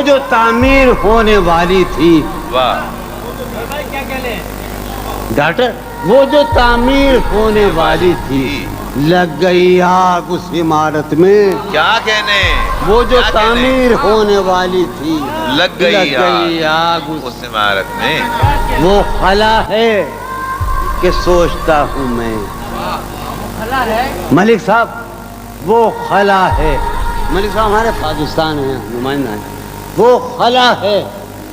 وہ جو تعمیر ہونے والی تھی، واہ ڈاکٹر وہ جو تعمیر ہونے والی تھی، لگ گئی آگ اس عمارت میں. کیا کہنے، وہ جو کیا کہنے؟ تعمیر ہونے والی تھی، لگ گئی آگ اس عمارت میں. وہ خلا ہے کہ سوچتا ہوں میں. ملک صاحب وہ خلا ہے، ملک صاحب ہمارے پاکستان ہیں، نمائندہ ہیں. وہ خلا ہے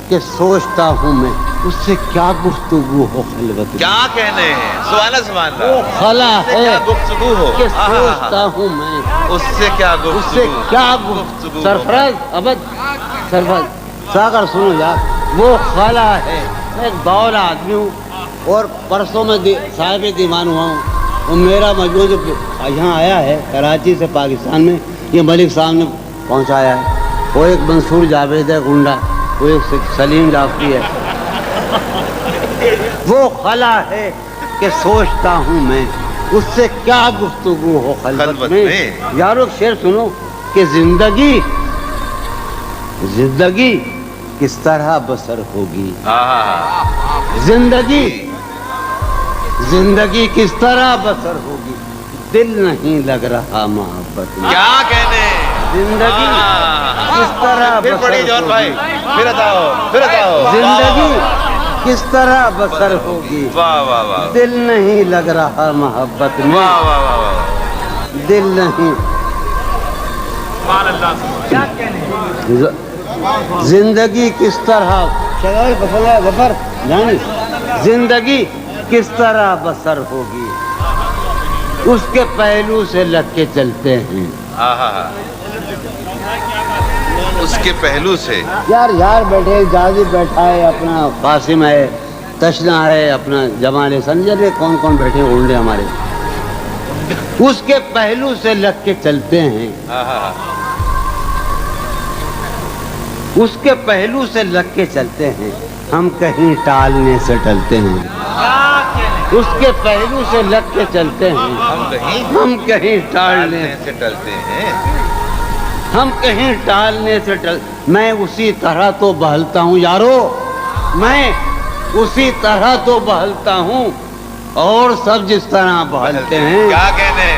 کہ سوچتا ہوں میں، اس سے کیا گفتگو ہو خلوت میں. کیا کہنے ہیں، سبحان اللہ سبحان وہ اللہ. خلا اس سے ہے کیا گفتگو ہو، کہ سوچتا ہوں میں، اس سے کیا اس گفتگو، سے کیا گفتگو. سرفراز ابد سرفراز ساگر سنو یار، وہ خلا ہے. میں ایک باول آدمی ہوں اور پرسوں میں صاحب دیوان ہوا ہوں، اور میرا مجموعہ جو یہاں آیا ہے کراچی سے پاکستان میں، یہ ملک صاحب نے پہنچایا ہے. وہ ایک منصور جاوید ہے گنڈا، وہ ایک سلیم جعفری ہے. وہ خلا ہے کہ سوچتا ہوں میں، اس سے کیا گفتگو ہو خلوت میں. یارو شعر سنو کہ زندگی کس طرح بسر ہوگی. زندگی کس طرح بسر ہوگی، دل نہیں لگ رہا محبت میں. کیا کہنے، زندگی کس طرح پھر پڑھی جان بھائی، پھر بتاؤ. زندگی کس طرح بسر ہوگی، واہ واہ واہ دل نہیں لگ رہا محبت میں. واہ واہ واہ واہ. دل نہیں. زندگی کس طرح غفر جانی، زندگی کس طرح بسر ہوگی، اس کے پہلو سے لگ کے چلتے ہیں. اس کے پہلو سے. یار بیٹھے، جازی بیٹھا ہے، اپنا قاسم ہے، تشنا ہے، اپنا جمال سنجر ہے، کون بیٹھے ہیں اونڈے ہمارے. اس کے پہلو سے لگ کے چلتے ہیں، اس کے پہلو سے لگ کے چلتے ہیں. ہم کہیں ٹالنے سے ٹلتے ہیں، اس کے پہلو سے لگ کے چلتے ہیں. ہم کہیں ٹالنے سے ٹلتے ہیں. ہم کہیں ٹالنے سے میں اسی طرح تو بہلتا ہوں یارو، میں اسی طرح تو بہلتا ہوں، اور سب جس طرح بہلتے ہیں. کیا کہنے،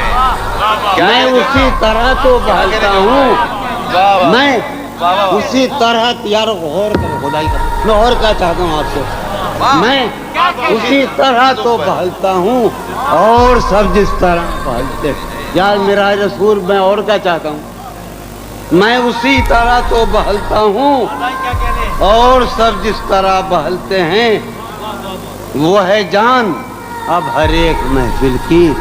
میں اسی طرح تو بہلتا ہوں، میں اسی طرح. یارو غور کرو خدائی کا، میں اور کیا چاہتا ہوں آپ سے. میں اسی طرح تو بہلتا ہوں، اور سب جس طرح بہلتے. یار میرا رسول، میں اور کیا چاہتا ہوں. میں اسی طرح تو بہلتا ہوں، اور سب جس طرح بہلتے ہیں. وہ ہے جان اب ہر ایک محفل کی.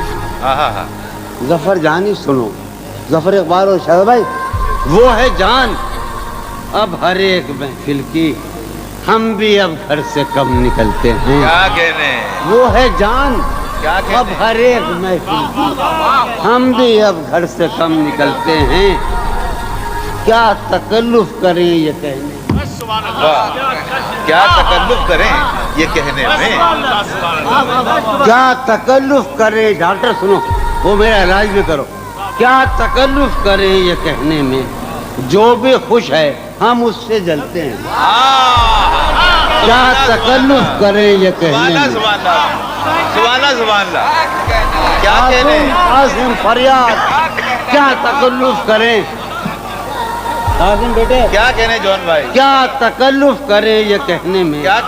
ظفر جانی سنو، ظفر اقبال اور شاہد بھائی. وہ ہے جان اب ہر ایک محفل کی، ہم بھی اب گھر سے کم نکلتے ہیں. کیا کہنے، وہ ہے جان اب ہر ایک محفل کی، ہم بھی اب گھر سے کم نکلتے ہیں. کیا تکلف کریں یہ کہنے، کیا تکلف کریں یہ کہنے میں. کیا تکلف کریں. ڈاکٹر سنو، وہ میرا علاج بھی کرو. کیا تکلف کریں یہ کہنے میں، جو بھی خوش ہے ہم اس سے جلتے ہیں. کیا تکلف کریں یہ کہنے میں. سبحان اللہ. کیا کہنے، قاسم فریاد، کیا تکلف کریں. قاسم بیٹے کیا کہنے جون بھائی، کیا تکلف کریں یہ کہنے میں. کیا